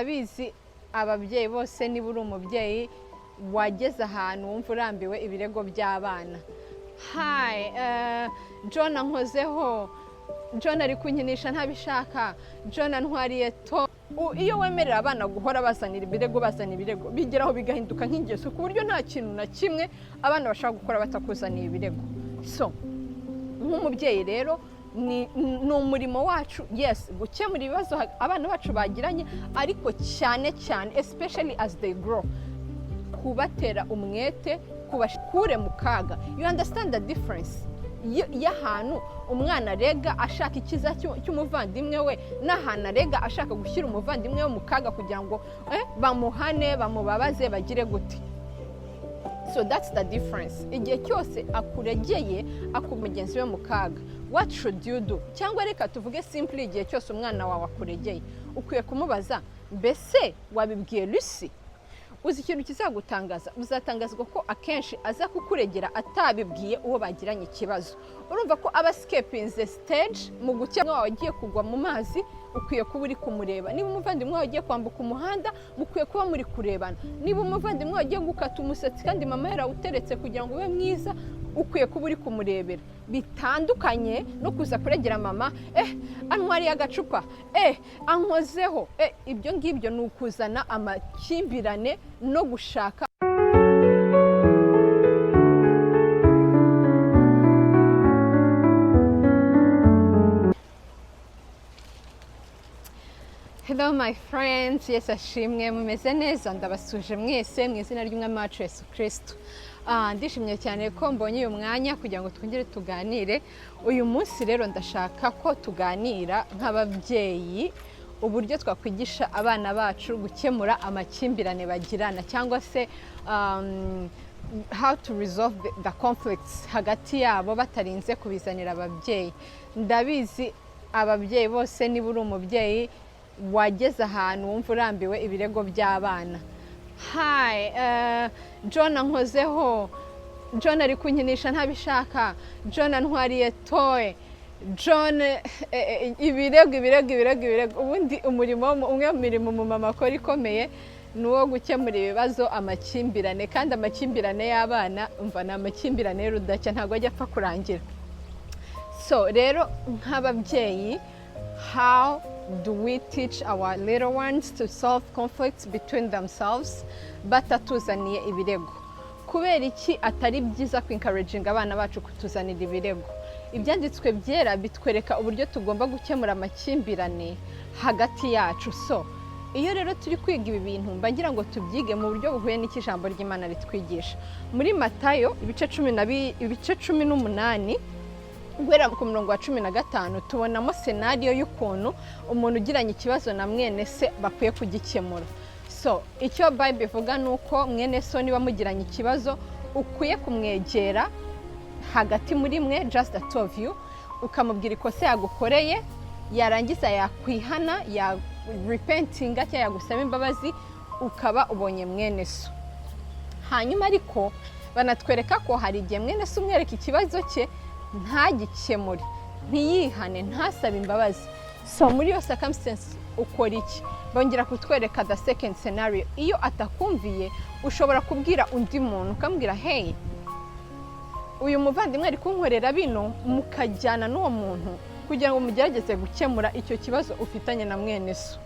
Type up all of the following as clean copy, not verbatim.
abizi ababyeyi bose niba uri umubyeyi wageze ahantu wumva urambiwe ibirego by'abana. John ankozeho, John ari kunkinisha ntabishaka, John antwariye to. Iyo wemerera abana guhora bazanira ibirego bigeraho bigahinduka nk'ingeso ku buryo nta kintu na kimwe abana bashaka gukora batakuzaniye ibirego. So nk'umubyeyi rero ni umurimo wacu, yes, gukemura ibibazo abana bacu bagiranye, ariko cyane cyane especially as they grow, kubatera umwete, kubakure mu kaga. You understand the difference y'ahantu umwana arega ashaka ikiza cy'umuvandimwe we n'ahantu arega ashaka gushyira umuvandimwe we mu kaga kugira ngo bamuhane, bamubabaze, bagire gute. So that's the difference. Igihe cyose akuregeye akumugenzi we mu kaga, what should you do? Cyangwa reka tuvuge simply, igihe cyose umwana wawe akuregeye ukwiye kumubaza, mbese wabibwiye Lucy? Uzi ikintu kizagutangaza, uzatangazwa ko akenshi aza kukuregera atabibwiye uwo bagiranye ikibazo. Urumva ko aba escaping stage mu gukemura wawe agiye kugwa mu mazi, ukwiye kuba uri kumureba. Niba umuvandimwe wawe agiye kwambuka umuhanda, mukwiye kuba muri kurebana. Niba umuvandimwe wawe agiye gukata umusatsi kandi mama yarawuteretse kugira ngo ube mwiza, ukwiye kuba uri kumurebera. Bitandukanye no kuza kuregera mama, antwariye agacupa, ankozeho. Ibyo ngibyo ni ukuzana amakimbirane no gushaka. Hello my friends, yes ashimwe, mumeze neza, ndabasuje mwese mu izina ry'Umwami wacu Yesu Kristo. Ndishimye cyane ko mbonye uyu mwanya kugira ngo twongere tuganire. Uyu munsi rero ndashaka ko tuganira nk'ababyeyi uburyo twakwigisha abana bacu gukemura amakimbirane bagirana, cyangwa se how to resolve the conflicts hagati yabo batarinze kubizanira ababyeyi. Ndabizi ababyeyi bose niba uri umubyeyi wageze ahantu wumva urambiwe ibirego by'abana. John ankozeho, John ari kunkinisha ntabishaka, John antwariye toy, John ibirego. Ubundi umurimo umwe mu mirimo umumama akora ikomeye ni uwo gukemura ibibazo, amakimbirane. Kandi amakimbirane y'abana umva ni amakimbirane y'urudacya, ntabwo ajya apfa kurangira. So rero nk'ababyeyi, how do we teach our little ones to solve conflicts between themselves batatuzaniye ibirego? Kubera iki atari byiza encouraging abana bacu kutuzanira ibirego? Ibyanditswe byera bitwereka uburyo tugomba gukemura amakimbirane hagati yacu. So iyo rero turi kwiga ibi bintu mbagira ngo tubyige mu buryo buhuye n'ikijambo ry'Imana ritwigisha. Muri Matayo ibice 18 guhera ku murongo wa 15 tubonamo scenario y'ukuntu umuntu ugiranye ikibazo na mwene se bakwiye kugikemura. So icyo Bible ivuga nuko mwene so niba mugiranye ikibazo ukwiye kumwegera hagati muri mwe, just the two of you, ukamubwira ikosa yagukoreye, yarangiza yakwihana, ya repentinga cyangwa yagusaba imbabazi, ukaba ubonye mwene so. Hanyuma ariko banatwereka ko hari igihe mwene so umwereka ikibazo cye ntagikemure, ntiyihane, ntasabe imbabazi. So muri iyo circumstance ukora iki? Bongera kutwereka the second scenario. Iyo atakumviye ushobora kubwira undi muntu, ukambwira hey, uyu muvandimwe ari kunkorera bino, mukajyana n'uwo muntu kugira ngo mugerageze gukemura icyo kibazo ufitanye na mwene so.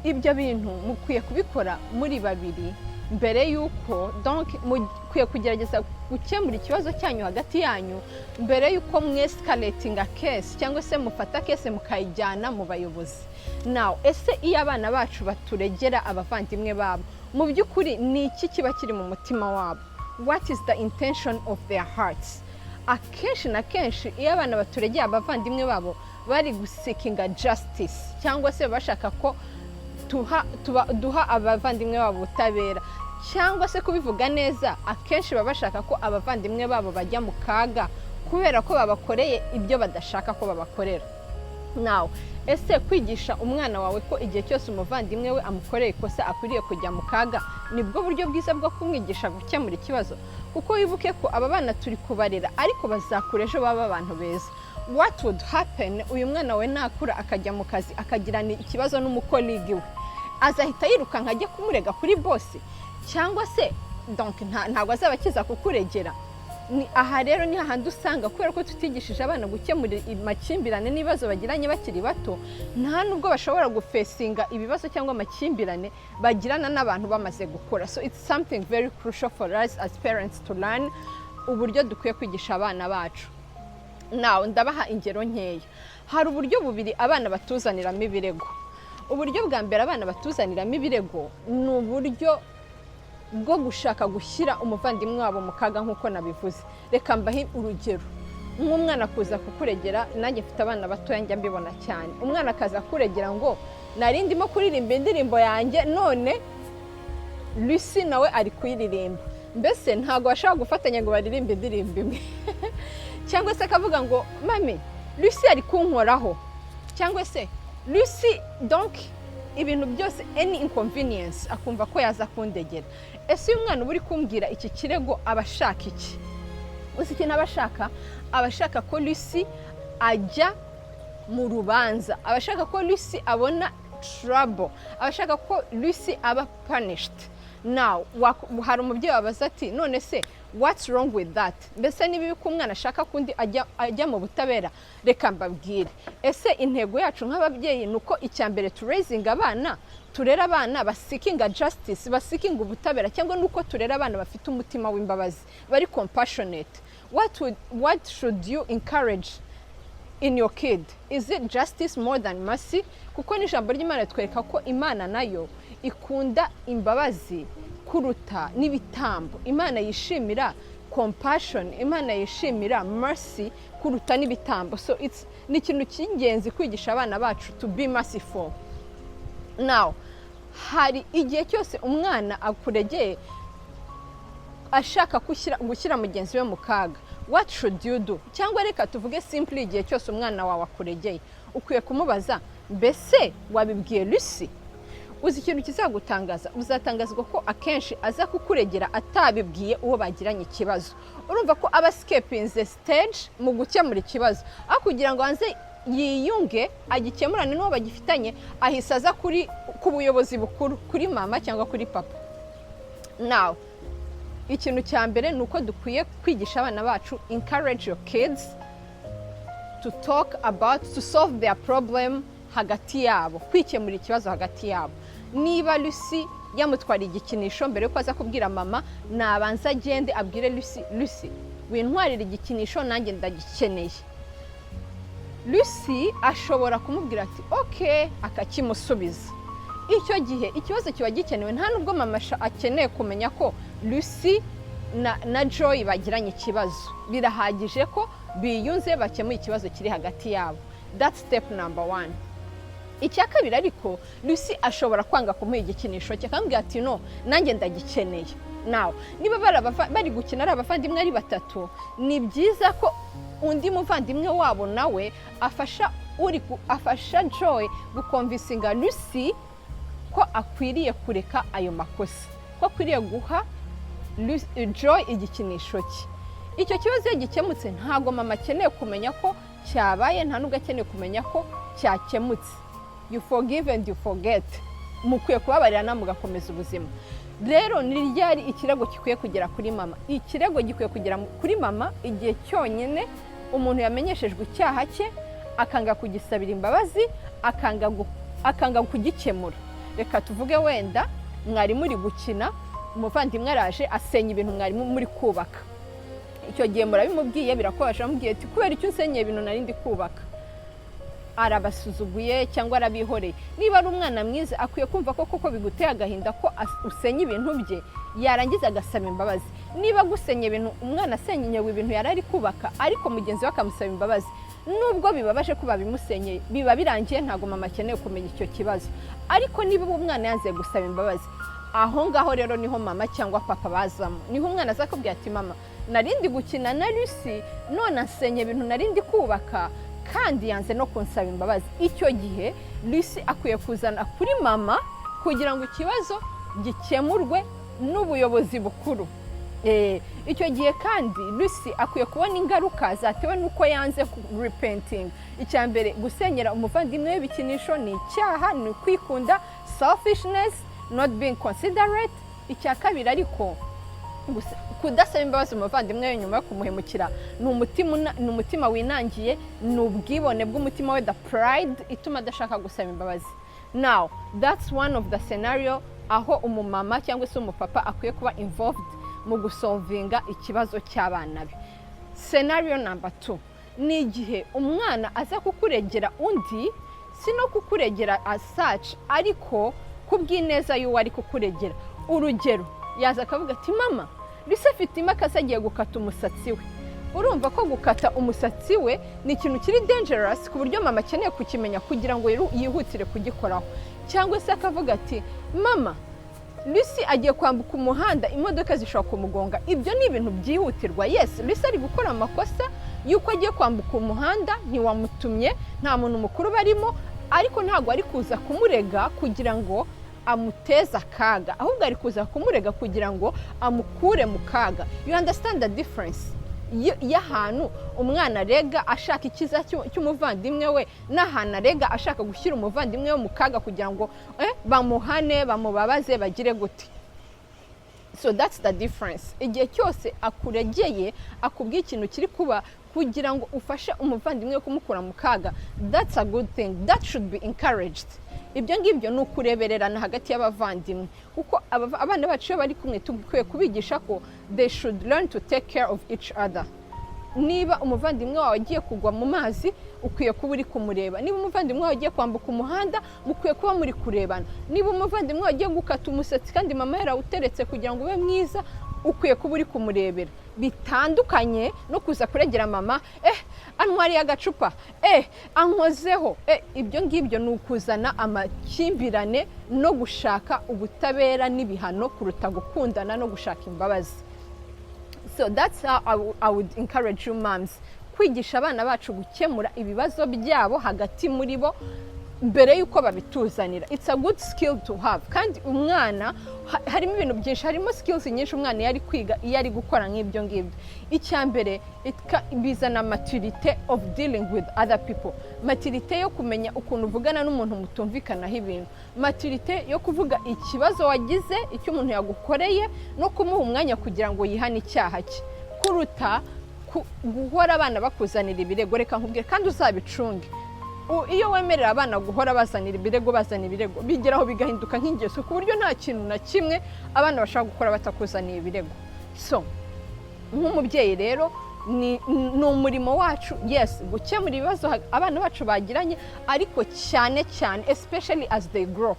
Ibyo bintu mukwiye kubikora muri babiri mbere yuko, donc mukwiye kugerageza gukemura ikibazo cyanyu hagati yanyu mbere yuko mwescalatinga case cyangwa se mufata case mukayijyana mu bayobozi. Now ese iyo abana bacu baturegera abavandimwe babo, mu by'ukuri ni iki kiba kiri mu mutima wabo? What is the intention of their hearts? Akenshi na kenshi iyo abana baturegera abavandimwe babo bari guseekinga justice, cyangwa se bashaka ko duha abavandimwe babo ubutabera, cyangwa se kubivuga neza, akenshi baba bashaka ko abavandimwe babo bajya mu kaga kubera ko babakoreye ibyo badashaka ko babakorera. Now ese kwigisha umwana wawe ko igihe cyose umuvandimwe we amukoreye ikosa akwiriye kujya mu kaga nibwo buryo bwiza bwo kumwigisha gukemura ikibazo? kuko wibuke ko aba bana turi kubarera ariko bazakura ejo baba abantu beza. What would happen uyu mwana we nakura akajya mu kazi akagirana ikibazo n'umukoligi we, azahita yirukanka ajye kumurega kuri bosi? cyangwa se donc ntabwo azaba akiza kukuregera? ni aha rero ni hahandi usanga kubera ko tutigishije abana gukemura amakimbirane n'ibibazo bagiranye bakiri bato, nta nubwo bashobora gufesinga ibibazo cyangwa amakimbirane bagirana n'abantu bamaze gukura. So it's something very crucial for us as parents to learn uburyo dukwiye kwigisha abana bacu. Now ndabaha ingero nkeya. Hari uburyo bubiri abana batuzaniramo ibirego. Uburyo bwa mbere abana batuzaniramo ibirego ni uburyo bwo gushaka gushyira umuvandimwe wabo mu kaga nk'uko nabivuze. Reka mbahe urugero. Nk'umwana kuza kukuregera, nanjye mfite abana batoya njya mbibona cyane. Umwana akaza kuregera ngo nari ndimo kuririmba indirimbo yanjye none Lucy nawe ari kuyiririmba. Mbese ntago bashaka gufatanya ngo baririmbe indirimbo imwe. Cyangwa se akavuga ngo mami Lucy ari kunkoraho, cyangwa se Lucy donc ibintu byose any inconvenience akumva ko yaza kundegera. Ese uyu mwana uri kumbwira iki kirego abashaka iki? Uzi ikintu abashaka ko Lucy ajya mu rubanza, abashaka ko Lucy abona trouble, abashaka ko Lucy aba punished. Now hari umubyeyi wabaza ati none se what's wrong with that? Mbese nibibi ko umwana ashaka kundi ajya mu butabera? Reka mbabwire, ese intego yacu nk'ababyeyi nuko icyambere to raising abana, turera abana basikinga justice, basikinga ubutabera, cyangwa nuko turera abana bafite umutima w'imbabazi, bari compassionate? What should you encourage in your kid? Is it justice more than mercy? Kuko n'ijambo ry'Imana twereka ko Imana nayo ikunda imbabazi kuruta n'ibitambo. Imana yishimira compassion, Imana yishimira mercy kuruta n'ibitambo. So ni ikintu cy'ingenzi kwigisha abana bacu to be merciful. Now hari igihe cyose umwana akuregeye ashaka gushyira mugenzi we mu kaga, what should you do? Cyangwa reka tuvuge simply igihe cyose umwana wawe akuregeye ukwiye kumubaza mbese wabibwiye Lucy? Uzi ikintu kizagutangaza, uzatangazwa ko akenshi aza kukuregera atabibwiye uwo bagiranye ikibazo. Urumva ko aba escaping the stage mu gukemura ikibazo, aho kugira ngo hanze yiyunge agikemurane n'uwo bagifitanye, ahise aza ku buyobozi bukuru, kuri mama cyangwa kuri papa. Now ikintu cya mbere ni uko dukwiye kwigisha abana bacu, encourage your kids to talk about, to solve their problem hagati yabo, kwikemura ikibazo hagati yabo. Niba Lucy yamutwara igikinisho, mbere yuko aza kubwira mama, nabanza agende abwire Lucy wintwarira igikinisho nanjye ndagikeneye. Lucy ashobora kumubwira ati okay, akakimusubiza. Icyo gihe ikibazo kiba gikenewe, nta nubwo mama akeneye kumenya ko Lucy na Joy bagiranye ikibazo. Birahagije ko biyunze bakemuye ikibazo kiri hagati yabo. That's step number 1. Icya kabiri ariko Lucy ashobora kwanga kumuha igikinisho cye, akambwira ati no nanjye ndagikeneye. Now niba bari gukina ari abavandimwe ari batatu, ni byiza ko undi muvandimwe wabo nawe afasha Joy gukonvinsinga Lucy ko akwiriye kureka ayo makosa, ko akwiriye guha Joy igikinisho cye. Icyo kibazo iyo gikemutse ntago mama akeneye kumenya ko cyabaye, nta nubwo akeneye kumenya ko cyakemutse. You forgive and you forget. Mukwiye kubabarirana mugakomeza ubuzima. Rero ni ryari ikirego gikwiye kugera kuri mama? Ikirego gikwiye kugera kuri mama igihe cyonyine umuntu yamenyeshejwe icyaha cye, akanga kugisabira imbabazi, akanga kugikemura. Reka tuvuge wenda mwari muri gukina, umuvandimwe araje asenya ibintu mwari muri kubaka. Icyo gihe murabimubwiye, birakobasha, mubwiye ati kubera icyo unsenyeye ibintu nari ndi kubaka. Arabasuzuguye cyangwa arabihoreye. Niba ari umwana mwiza akwiye kumva ko koko biguteye agahinda ko usenya ibintu bye, yarangiza agasaba imbabazi. Niba gusenye ibintu, umwana asenyewe ibintu yari ari kubaka ariko mugenzi we akamusaba imbabazi, nubwo bibabaje ko babimusenyeye, biba birangiye, ntago mama akeneye kumenya icyo kibazo. Ariko niba umwana yanze gusaba imbabazi, aho ngaho rero niho mama cyangwa papa bazamo. Niho umwana aza kubwira ati mama narindi gukina na Lucy none asenye ibintu narindi kubaka, kandi yanze no kunsaba imbabazi. Icyo gihe Lucy akwiye kuzana kuri mama kugira ngo ikibazo gikemurwe n'ubuyobozi bukuru. Icyo gihe kandi Lucy akwiye kubona ingaruka zatewe nuko yanze repenting. Icyambere, gusenyera umuvandimwe w'ibikinisho ni icyaha, ni kwikunda, selfishness, not being considerate. Icya kabiri ariko kudasaba imbabazi umuvandimwe we nyuma yo kumuhemukira ni umutima winangiye, ni ubwibone bw'umutima we, the pride ituma adashaka gusaba imbabazi. Now that's one of the scenario aho umumama cyangwa se umupapa akwiye kuba involved mu gusolvinga ikibazo cy'abana be. Scenario number 2 ni igihe umwana aza kukuregera undi, si no kukuregera as such, ariko kubw'ineza y'uwo ari kukuregera. Urugero, yaza akavuga ati mama Lucy afite imakasi agiye gukata umusatsi we. Urumva ko gukata umusatsi we ni ikintu kiri dangerous ku buryo mama akeneye kukimenya kugira ngo yihutire kugikoraho. Cyangwa se akavuga ati mama Lucy agiye kwambuka umuhanda, imodoka zishobora kumugonga. Ibyo ni ibintu byihutirwa. Yes, Lucy ari gukora amakosa yuko agiye kwambuka umuhanda, ntiwamutumye, nta muntu mukuru barimo, ariko ntago ari kuza kumurega kugira ngo amuteza akaga, ahubwo ari kuza kumurega kugira ngo amukure mu kaga. You understand the difference? Y'ahantu umwana arega ashaka ikiza cy'umuvandimwe we, n'ahantu arega ashaka gushyira umuvandimwe we mu kaga kugira ngo bamuhane, bamubabaze, bagire gute. So that's the difference. Igihe cyose akuregeye akubwiye ikintu kiri kuba kugira ngo ufashe umuvandimwe we kumukura mu kaga, that's a good thing, that should be encouraged. Ibyo ngibyo ni ukurebererana hagati y'abavandimwe, kuko abana bacu bari kumwe tukwiye kubigisha ko they should learn to take care of each other. Niba umuvandimwe wawe agiye kugwa mu mazi, ukwiye kuba uri kumureba. Niba umuvandimwe wawe agiye kwambuka umuhanda, mukwiye kuba muri kurebana. Niba umuvandimwe wawe agiye gukata umusatsi kandi mama yarawuteretse kugira ngo ube mwiza, ukwiye kuba uri kumurebera. Bitandukanye no kuza kuregera mama, antwariye agacupa, ankozeho. Ibyo ngibyo ni ukuzana amakimbirane no gushaka ubutabera n'ibihano kuruta gukundana no gushaka imbabazi. So that's how I would encourage you moms, kwigisha abana bacu gukemura ibibazo byabo hagati muri bo mbere yuko babituzanira. It's a good skill to have. Kandi umwana harimo ibintu byinshi, harimo skills nyinshi umwana yari kwiga iyo ari gukora nk'ibyo ngibyo. Icyambere, bizana maturity of dealing with other people. Maturity yo kumenya ukuntu uvugana n'umuntu mutumvikanaho ibintu. Maturity yo kuvuga ikibazo wagize, icyo umuntu yagukoreye, no kumuha umwanya kugira ngo yihane icyaha cye, kuruta guhora abana bakuzanira ibirego. Reka nkubwire kandi uzabicunge, iyo wemerera abana guhora bazanira ibirego bigeraho bigahinduka nk'ingeso ku buryo nta kintu na kimwe abana bashaka gukora batakuzaniye ibirego. So nk'umubyeyi rero ni umurimo wacu, yes, gukemura ibibazo abana bacu bagiranye, ariko cyane cyane especially as they grow,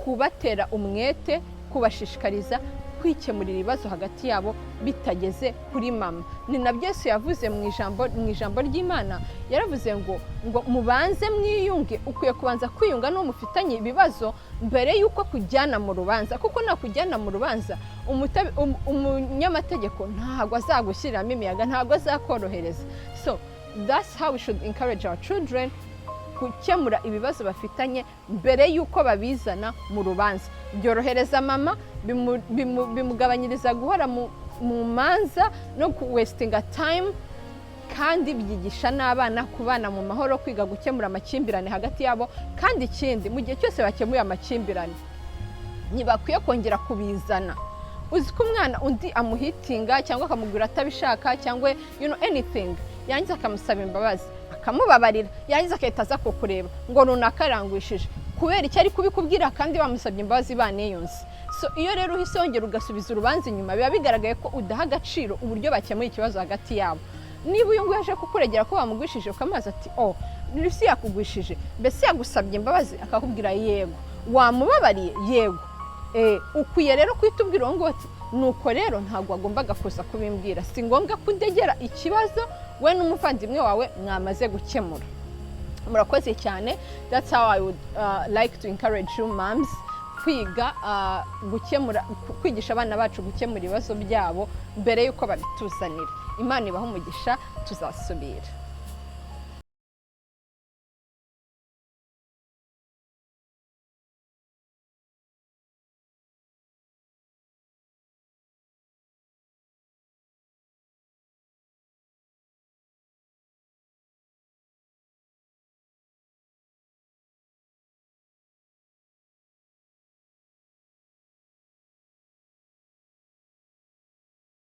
kubatera umwete, kubashishikariza kwikemurira ibibazo hagati yabo bitageze kuri mama. Ni nabyo Yesu yavuze mu ijambo ry'Imana, yaravuze ngo mubanze mwiyunge. Ukwiye kubanza kwiyunga no mufitanye ibibazo mbere yuko kujyana mu rubanza, kuko nakujyana mu rubanza umunyamategeko ntago azagushyiramo imiyaga, ntago azakorohereza. So that's how we should encourage our children, gukemura ibibazo bafitanye mbere yuko babizana mu rubanza. Byorohereza mama, bimugabanyiriza guhora mu manza no wastinga time, kandi byigisha n'abana kubana mu mahoro, kwiga gukemura amakimbirane hagati yabo. Kandi ikindi, mu gihe cyose bakemuye amakimbirane, ntibakwiye kongera kubizana. Uzi ko umwana undi amuhitinga cyangwa akamubwira atabishaka cyangwa anything, yangiza akamusaba imbabazi, akamubabarira, yangiza akahita aza kukureba ngo runaka arangwishije, kubera icyo ari kubikubwira kandi bamusabye imbabazi baneyonse. So iyo rero uhise wongera ugasubiza urubanza inyuma, biba bigaragaye ko udaha agaciro uburyo bakemuye ikibazo hagati yabo. Niba uyu nguyu aje kukuregera ko bamugwishije, ukamaza ati Lucy yakugwishije, mbese yagusabye imbabazi, akakubwira yego. Wamubabariye? Yego. Ukwiye rero kwitubwira ngo ati nuko rero ntabwo agombaga kuza kubimbwira, si ngombwa kundegera ikibazo we n'umuvandimwe wawe mwamaze gukemura. Murakoze cyane. That's how I would like to encourage you moms, kwigisha abana bacu gukemura ibibazo byabo mbere yuko babituzanira. Imana ibahe umugisha, tuzasubira.